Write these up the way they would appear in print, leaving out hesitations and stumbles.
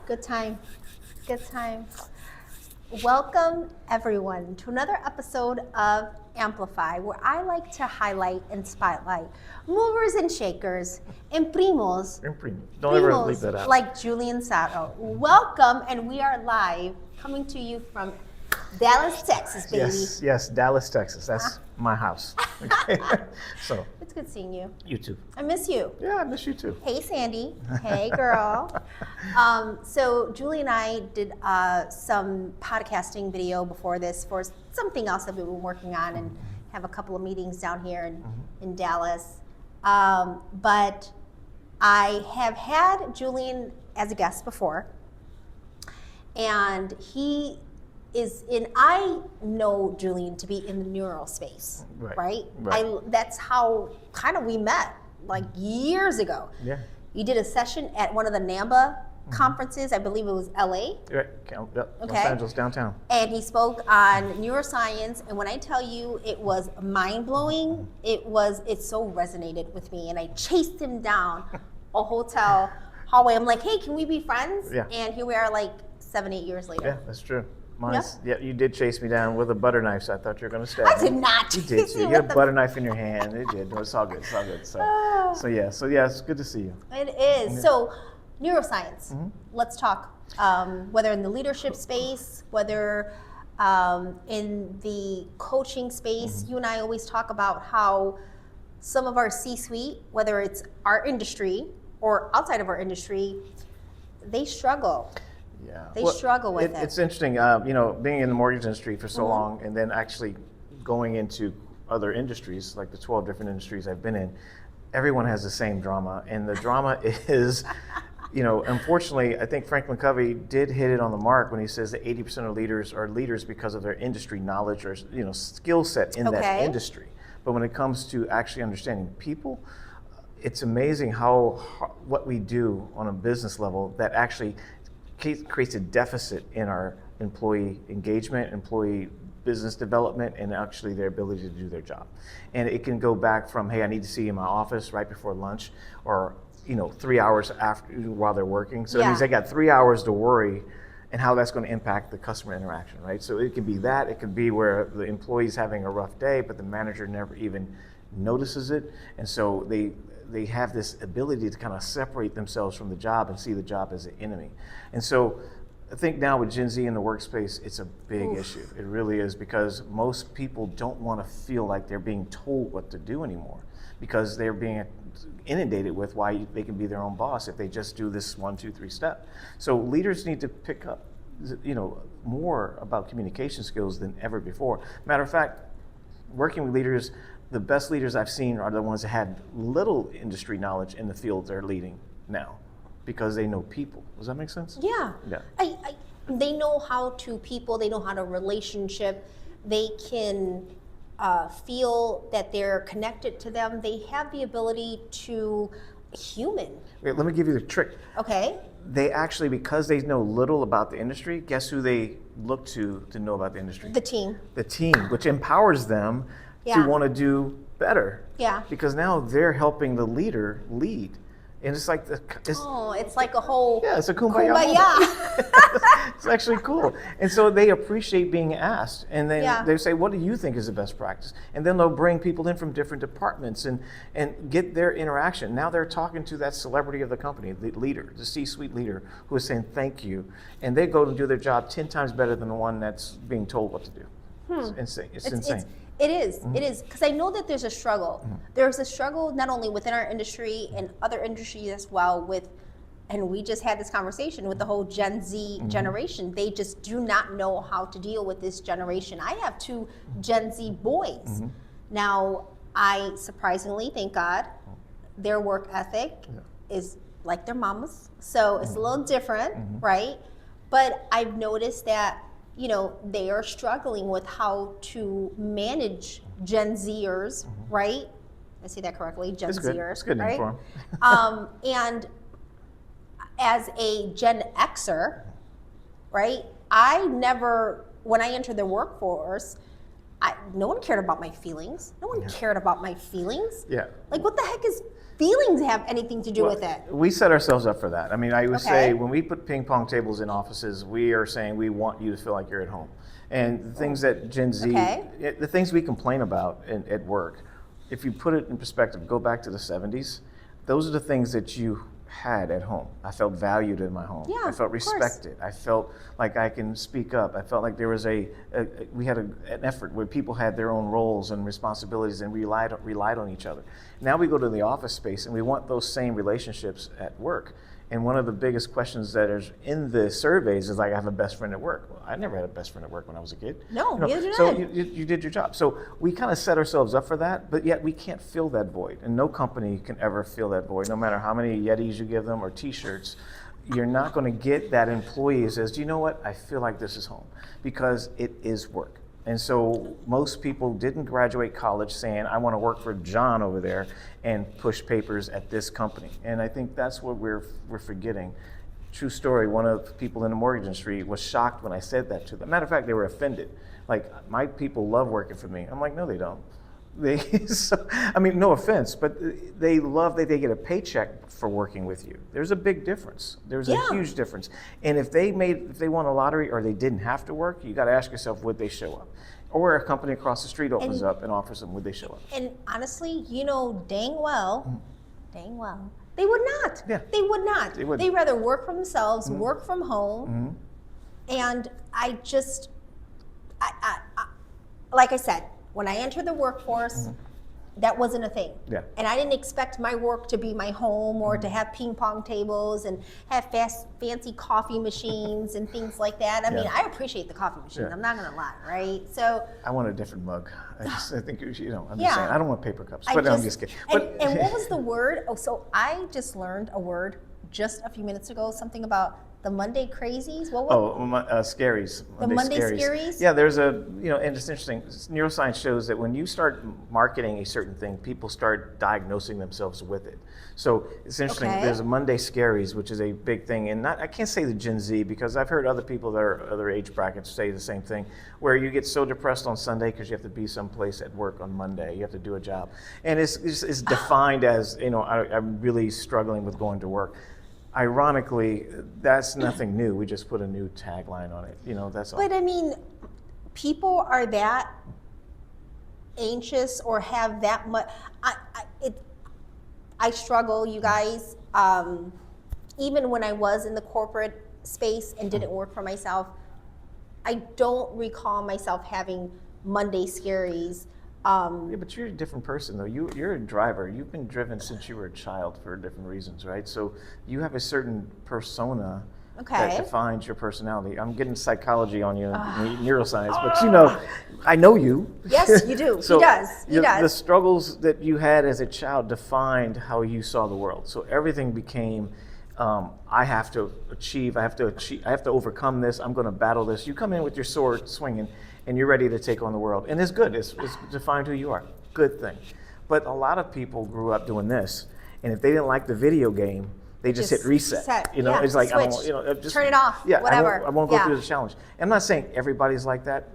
Good time. Good time. Welcome, everyone, to another episode of Amplify, where I like to highlight and spotlight movers and shakers and primos. Don't ever leave that out. Like Julian Sado. Welcome, and we are live, coming to you from Dallas, Texas, baby. Yes, Dallas, Texas. That's my house. Okay. So It's good seeing you. you too. I miss you. Yeah, I miss you too. Hey, Sandy. Hey, girl. So Julie and I did some podcasting video before this for something else that we've been working on and have a couple of meetings down here in Dallas. But I have had Julian as a guest before, and I know Julian to be in the neuro space, right? That's how kind of we met, like years ago. Yeah. You did a session at one of the NAMBA conferences, I believe it was LA. Right. Los Angeles downtown. And he spoke on neuroscience, and when I tell you it was mind-blowing, it so resonated with me, and I chased him down a hotel hallway. I'm like, hey, can we be friends? Yeah. And here we are like 7-8 years later. Yeah, that's true. Yeah, you did chase me down with a butter knife, so I thought you were going to stab I me. did not. You did. You had a butter knife in your hand. It did. No, it's all good. It's all good. So yeah, it's good to see you. It is. So, neuroscience. Let's talk. Whether in the leadership space, whether in the coaching space, you and I always talk about how some of our C-suite, whether it's our industry or outside of our industry, they struggle. Yeah. They struggle with it. It's interesting, being in the mortgage industry for so long and then actually going into other industries, like the 12 different industries I've been in, everyone has the same drama. And the drama is, unfortunately, I think Franklin Covey did hit it on the mark when he says that 80% of leaders are leaders because of their industry knowledge or, skill set in that industry. But when it comes to actually understanding people, it's amazing how what we do on a business level that actually creates a deficit in our employee engagement, employee business development, and actually their ability to do their job. And it can go back from, hey, I need to see you in my office right before lunch, or 3 hours after while they're working. So it means they got 3 hours to worry, and how that's going to impact the customer interaction, right? So it can be that. It could be where the employee's having a rough day, but the manager never even notices it, and so they have this ability to kind of separate themselves from the job and see the job as an enemy. And so I think now with Gen Z in the workspace, it's a big issue. It really is, because most people don't want to feel like they're being told what to do anymore, because they're being inundated with why they can be their own boss if they just do this 1, 2, 3 step. So leaders need to pick up, more about communication skills than ever before. Matter of fact, working with leaders, the best leaders I've seen are the ones that had little industry knowledge in the field they're leading now, because they know people. Does that make sense? Yeah. They know how to people, they know how to relationship, they can feel that they're connected to them, they have the ability to human. Wait, let me give you the trick. Okay. They actually, because they know little about the industry, guess who they look to know about the industry? The team. The team, which empowers them to want to do better. Yeah. Because now they're helping the leader lead. And it's like, it's like a whole it's a kumbaya. It's actually cool. And so they appreciate being asked. And then they say, what do you think is the best practice? And then they'll bring people in from different departments and get their interaction. Now they're talking to that celebrity of the company, the leader, the C-suite leader, who is saying thank you. And they go to do their job 10 times better than the one that's being told what to do. It's insane. It is, because I know that there's a struggle. There's a struggle not only within our industry and other industries as well and we just had this conversation with the whole Gen Z generation. They just do not know how to deal with this generation. I have 2 Gen Z boys. Now, I surprisingly, thank God, their work ethic is like their mama's. So it's a little different, right? But I've noticed that they are struggling with how to manage Gen Zers, right? I say that correctly, Gen Zers. It's good name for them. And as a Gen Xer, right? When I entered the workforce, no one cared about my feelings. No one cared about my feelings. Yeah. Like, what the heck is feelings have anything to do with it? We set ourselves up for that. I mean, I would Okay. say when we put ping pong tables in offices, we are saying we want you to feel like you're at home. And the things that Gen Z, Okay. the things we complain about at work, if you put it in perspective, go back to the 70s, those are the things that you had at home. I felt valued in my home. Yeah, I felt of course. respected. I felt like I can speak up. I felt like there was we had an effort where people had their own roles and responsibilities and relied on each other. Now we go to the office space and we want those same relationships at work. And one of the biggest questions that is in the surveys is like, I have a best friend at work. Well, I never had a best friend at work when I was a kid. No, neither did so I. you did your job. So we kind of set ourselves up for that, but yet we can't fill that void. And no company can ever fill that void, no matter how many Yetis you give them or T-shirts. You're not going to get that employee who says, do you know what? I feel like this is home, because it is work. And so most people didn't graduate college saying, I want to work for John over there and push papers at this company. And I think that's what we're forgetting. True story, one of the people in the mortgage industry was shocked when I said that to them. Matter of fact, they were offended. Like, my people love working for me. I'm like, no, they don't. I mean, no offense, but they love that they get a paycheck for working with you. There's a big difference. There's a huge difference. And if they won a lottery or they didn't have to work, you got to ask yourself, would they show up? Or a company across the street opens up and offers them, would they show up? And honestly, you know dang well, they would not. Yeah. They would not. They wouldn't. They'd rather work for themselves, work from home. And I just, like I said, when I entered the workforce, that wasn't a thing. Yeah. And I didn't expect my work to be my home or to have ping pong tables and have fancy coffee machines and things like that. I mean, I appreciate the coffee machines. Yeah. I'm not gonna lie, right? So I want a different mug. I think, I'm just Yeah. saying, I don't want paper cups, but I'm just kidding. And what was the word? Oh, so I just learned a word just a few minutes ago, something about the Monday crazies. What was Scaries. The Monday scaries? Yeah, there's and it's interesting. Neuroscience shows that when you start marketing a certain thing, people start diagnosing themselves with it. So it's interesting. Okay. There's a Monday scaries, which is a big thing, and I can't say the Gen Z because I've heard other people that are other age brackets say the same thing, where you get so depressed on Sunday because you have to be someplace at work on Monday. You have to do a job, and it's defined as I'm really struggling with going to work. Ironically, that's nothing new. We just put a new tagline on it. That's all. But I mean, people are that anxious or have that much. I struggle, you guys. Even when I was in the corporate space and didn't work for myself, I don't recall myself having Monday scaries. Yeah, but you're a different person, though. You're a driver. You've been driven since you were a child for different reasons, right? So you have a certain persona that defines your personality. I'm getting psychology on you, neuroscience, but I know you. Yes, you do. So he does. The struggles that you had as a child defined how you saw the world. So everything became, I have to achieve. I have to overcome this. I'm going to battle this. You come in with your sword swinging, and you're ready to take on the world. And it's good. It's defined who you are. Good thing. But a lot of people grew up doing this, and if they didn't like the video game, they just hit reset. It's like, just turn it off. Yeah, whatever. I won't go through the challenge. I'm not saying everybody's like that,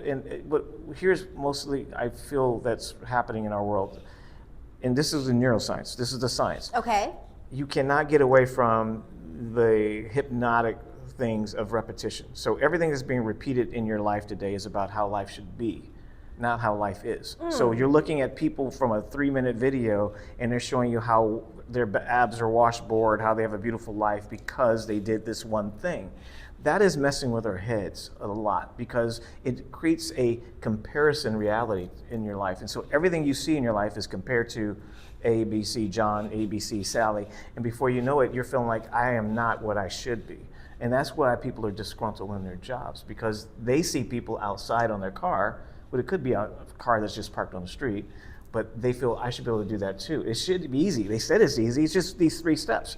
but here's mostly I feel that's happening in our world. And this is the neuroscience. This is the science. Okay. You cannot get away from the hypnotic things of repetition. So everything that's being repeated in your life today is about how life should be, not how life is. So you're looking at people from a 3-minute video and they're showing you how their abs are washboard, how they have a beautiful life because they did this one thing. That is messing with our heads a lot because it creates a comparison reality in your life. And so everything you see in your life is compared to A, B, C, John, A, B, C, Sally. And before you know it, you're feeling like I am not what I should be. And that's why people are disgruntled in their jobs because they see people outside on their car, but it could be a car that's just parked on the street, but they feel I should be able to do that too. It should be easy. They said it's easy. It's just these 3 steps.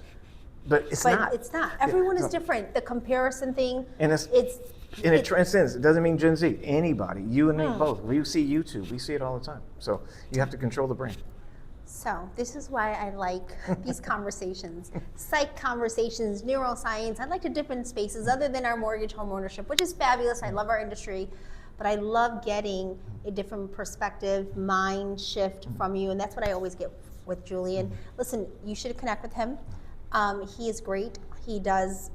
But it's not. It's not. Everyone is different. The comparison thing, and it transcends. It doesn't mean Gen Z. Anybody, you and me both. We see YouTube. We see it all the time. So you have to control the brain. So this is why I like these conversations, psych conversations, neuroscience. I like to dip in spaces other than our mortgage home ownership, which is fabulous. I love our industry, but I love getting a different perspective, mind shift from you, and that's what I always get with Julian. Listen, you should connect with him. He is great. He does,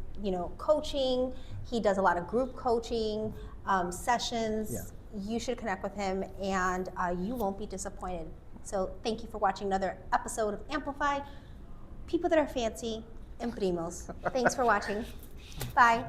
coaching. He does a lot of group coaching, sessions. Yeah. You should connect with him, and you won't be disappointed. So thank you for watching another episode of Amplify. People that are fancy and primos. Thanks for watching. Bye.